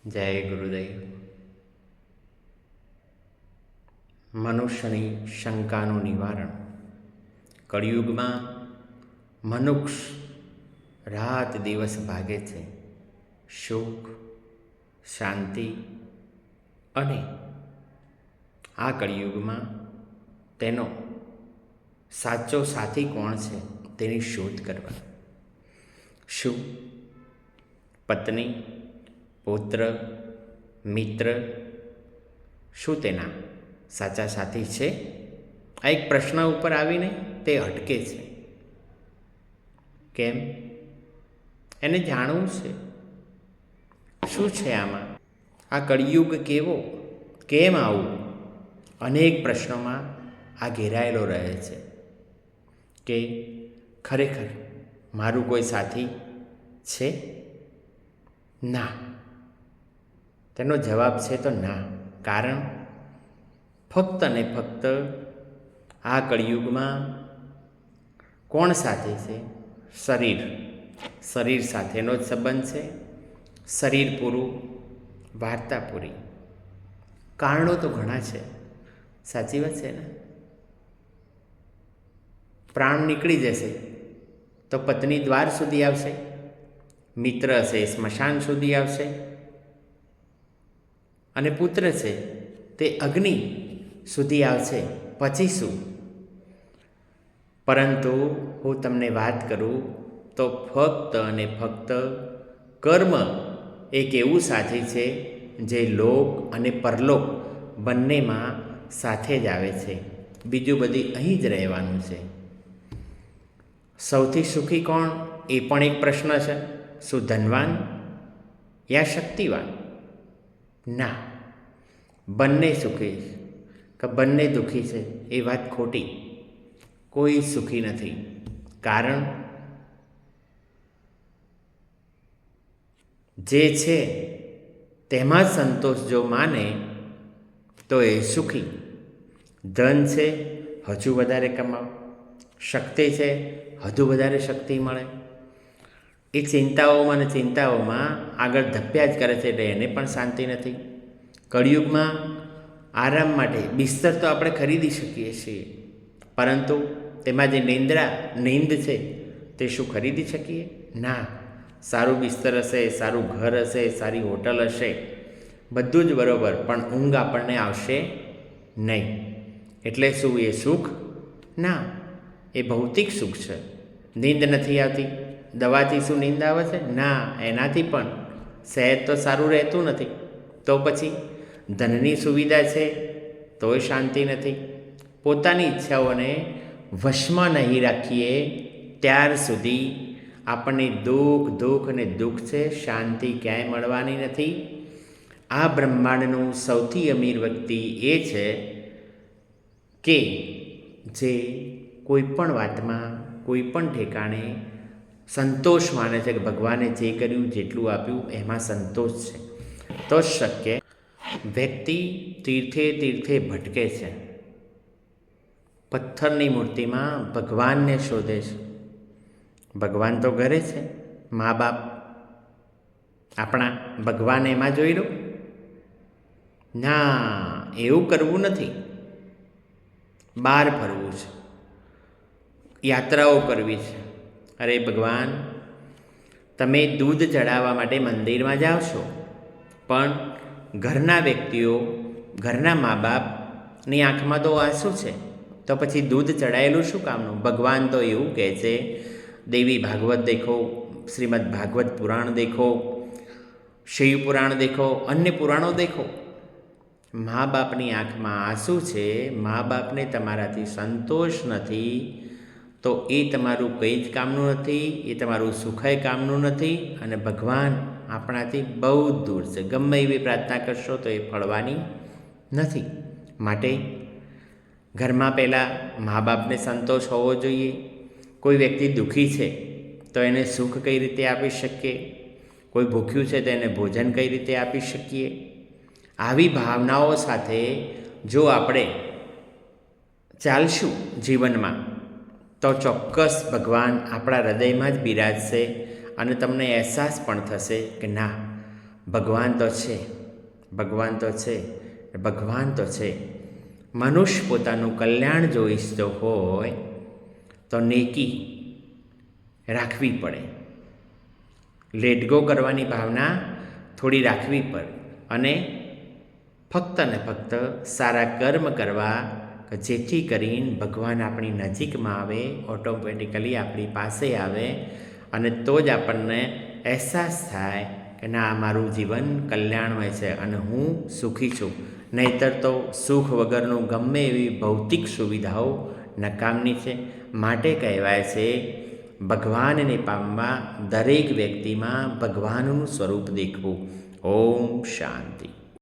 જય ગુરુદેવ. મનુષ્યની શંકાનું નિવારણ. કળિયુગમાં મનુષ્ય રાત દિવસ ભાગે છે. સુખ, શાંતિ અને આ કળિયુગમાં તેનો સાચો સાથી કોણ છે તેની શોધ કરવા. શું પત્ની, પુત્ર, મિત્ર શું તેના સાચા સાથી છે? આ એક પ્રશ્ન ઉપર આવીને તે અટકે છે. કેમ? એને જાણવું છે શું છે આમાં. આ કળિયુગ કેવો, કેમ આવું? અનેક પ્રશ્નોમાં આ ઘેરાયેલો રહે છે કે ખરેખર મારું કોઈ સાથી છે? ના. તેનો જવાબ છે તો ના. કારણ ફક્ત ને ફક્ત આ કળિયુગમાં કોણ સાથે છે? શરીર. શરીર સાથેનો જ સંબંધ છે. શરીર પૂરું, વાર્તા પૂરી. કારણો તો ઘણા છે, સાચી વાત છે ને. પ્રાણ નીકળી જશે તો પત્ની દ્વાર સુધી આવશે, મિત્ર હશે સ્મશાન સુધી આવશે, અને પુત્ર છે તે અગ્નિ સુધી આવશે. પછી શું? પરંતુ હું તમને વાત કરું તો ફક્ત અને ફક્ત કર્મ એક એવું સાથી છે જે લોક અને પરલોક બંનેમાં સાથે જ આવે છે. બીજું બધી અહીં જ રહેવાનું છે. સૌથી સુખી કોણ? એ પણ એક પ્રશ્ન છે. શું ધનવાન યા શક્તિવાન? ના. બંને સુખી કે બંને દુઃખી છે એ વાત ખોટી. કોઈ સુખી નથી. કારણ જે છે તેમાં જ સંતોષ જો માને તો એ સુખી. ધન છે હજુ વધારે કમાવ, શક્તિ છે હજુ વધારે શક્તિ મળે, એ ચિંતાઓમાં ને ચિંતાઓમાં આગળ ધપ્યા જ કરે છે, એટલે એને પણ શાંતિ નથી. કળિયુગમાં આરામ માટે બિસ્તર તો આપણે ખરીદી શકીએ છીએ, પરંતુ તેમાં જે નીંદ છે તે શું ખરીદી શકીએ? ના. સારું બિસ્તર હશે, સારું ઘર હશે, સારી હોટલ હશે, બધું જ બરાબર, પણ ઊંઘ આપણને આવશે નહીં. એટલે શું એ સુખ? ના, એ ભૌતિક સુખ છે. નીંદ નથી આવતી, દવાથી શું નીંદ આવે છે? ના, એનાથી પણ સહેજ તો સારું રહેતું નથી. તો પછી ધનની સુવિધા છે તોય શાંતિ નથી. પોતાની ઈચ્છાઓને વશમાં નહીં રાખીએ ત્યાર સુધી આપણને દુઃખ અને દુઃખ છે, શાંતિ ક્યાંય મળવાની નથી. આ બ્રહ્માંડનું સૌથી અમીર વ્યક્તિ એ છે કે જે કોઈ પણ વાતમાં, કોઈ પણ ઠેકાણે સંતોષ માને છે કે ભગવાને જે કર્યું, જેટલું આપ્યું એમાં સંતોષ છે. તો જ શક્ય. વ્યક્તિ તીર્થે તીર્થે ભટકે છે, પથ્થરની મૂર્તિમાં ભગવાનને શોધે છે. ભગવાન તો ઘરે છે, મા બાપ આપણા. ભગવાન એમાં જોઈ લો. ના, એવું કરવું નથી. બહાર ફરવું છે, યાત્રાઓ કરવી છે. અરે ભગવાન, તમે દૂધ ચડાવવા માટે મંદિરમાં જાઓ છો, પણ ઘરના વ્યક્તિઓ, ઘરના મા બાપની આંખમાં તો આંસુ છે, તો પછી દૂધ ચડાયેલું શું કામનું? ભગવાન તો એવું કહે છે, દેવી ભાગવત દેખો, શ્રીમદ ભાગવત પુરાણ દેખો, શિવ પુરાણ દેખો, અન્ય પુરાણો દેખો. મા બાપની આંખમાં આંસુ છે, મા બાપને તમારાથી સંતોષ નથી, તો એ તમારું કંઈ જ કામનું નથી, એ તમારું સુખાય કામનું નથી. અને ભગવાન આપણાથી બહુ જ દૂર છે. ગમે એવી પ્રાર્થના કરશો તો એ ફળવાની નથી. માટે ઘરમાં પહેલાં મા બાપને સંતોષ હોવો જોઈએ. કોઈ વ્યક્તિ દુઃખી છે તો એને સુખ કઈ રીતે આપી શકીએ? કોઈ ભૂખ્યું છે તો એને ભોજન કઈ રીતે આપી શકીએ? આવી ભાવનાઓ સાથે જો આપણે ચાલશું જીવનમાં તો ચોક્કસ ભગવાન આપણા હૃદયમાં જ બિરાજશે. અને તમને અહેસાસ પણ થશે કે ના, ભગવાન તો છે, ભગવાન તો છે, ભગવાન તો છે. મનુષ્ય પોતાનું કલ્યાણ જો ઈચ્છતો હોય તો નેકી રાખવી પડે, લેટ ગો કરવાની ભાવના થોડી રાખવી પડે અને ફક્ત ને ફક્ત સારા કર્મ કરવા કે જેથી કરીને ભગવાન આપણી નજીકમાં આવે, ઓટોમેટિકલી આપણી પાસે આવે અને તો જ આપણને અહેસાસ થાય કે ના, મારું જીવન કલ્યાણમય છે અને હું સુખી છું. નહીંતર તો સુખ વગરનું ગમે એવી ભૌતિક સુવિધાઓ નકામની છે. માટે કહેવાય છે ભગવાનને પામવા દરેક વ્યક્તિમાં ભગવાનનું સ્વરૂપ દેખવું. ઓમ શાંતિ.